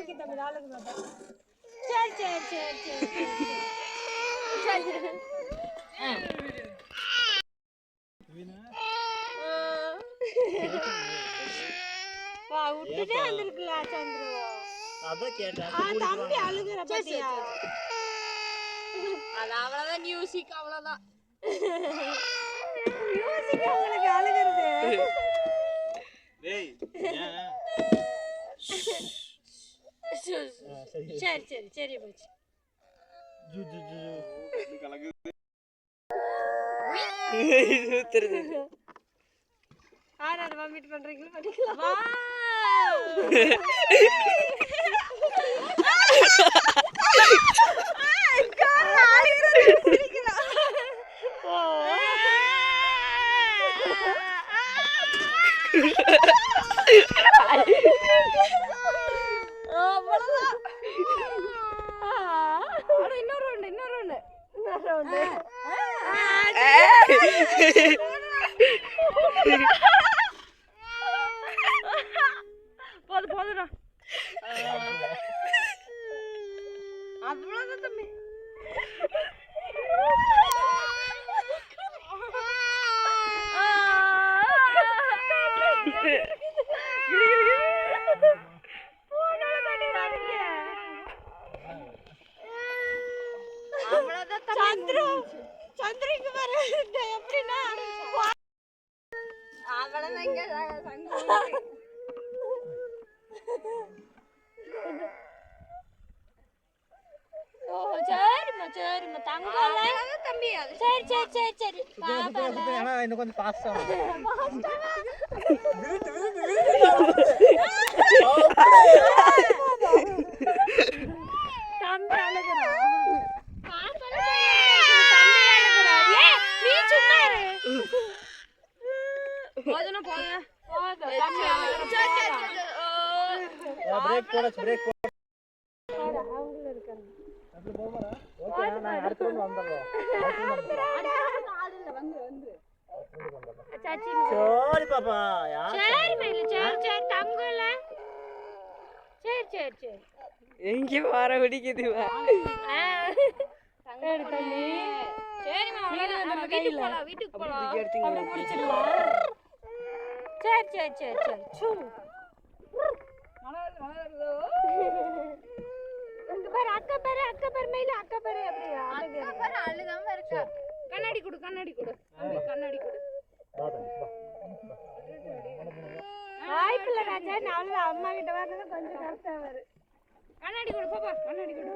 இருக்கு தம்பி நாளுக்கு பார்த்தா. சரி சரி சரி சரி சரி. வா விட்டுட்டே வந்திருக்கலாம் சந்திரு. அதான் கேட்டேன். தம்பி அழுகுற பாத்தியா? அது அவ்வளவுதான் மியூசிக் அவ்வளவுதான். மியூசிக் உங்களுக்கு அழுகுறது. டேய் ஏன்? சரி சரி சரி போச்சு. ஜூ ஜூ ஜூ இது கலங்குது. சுத்துறது. ஆறாறு வாமிட் பண்றீங்களா பண்ணிக்கலாம். வா. போதும் அவ்வளவுதான் தம்பி. சந்திரு சந்திரிக்கு பாரு எப்படின்னா அவ்வளவுதான் இங்க சரிம்மா சரிம்மா தங்கல தம்பி அது சரி சரி சரி சரி ஆனா இன்னும் கொஞ்சம் பாஸ்டா தம்பி அழுகுறான். தம்பி அழுகுறான். ஏய் நீ சும்மா இரு. போதும் போதும் போதும் தம்பி அழுகுறான். பிரேக் போடு பிரேக் போடு. அவங்க இருக்காங்க. அது போறா. ஓகே நான் அடுத்து வந்துறேன். சாச்சி சோரி பாப்பா யார் சரி மேல சரி சரி தங்கல சரி சரி சரி எங்க வர குடிக்குது வா தங்கடி தண்ணி சரிமா அவ்வளவுதான் வீட்டுக்கு போலாம் அப்படி புடிச்சிடலாம். சரி சரி சரி சரி சூ இங்க பாரு அக்கா பாரு மேல அக்கா பாரு அப்படியா அக்கா பாரு அழுகாம இருக்கா. கண்ணாடி கொடு தம்பி கண்ணாடி கொடு. வாய்ப்பில்ல ராஜா நான் அம்மா கிட்ட வரது கொஞ்சம் கஷ்டம் வரும். கண்ணாடி கொடு பாப்பா கண்ணாடி கொடு.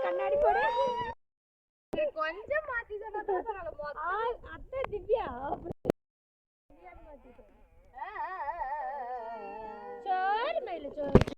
கண்ணாடி போடு கொஞ்சம் மாத்தி சொன்னா அத்தை திவ்யா சரி மேல சரி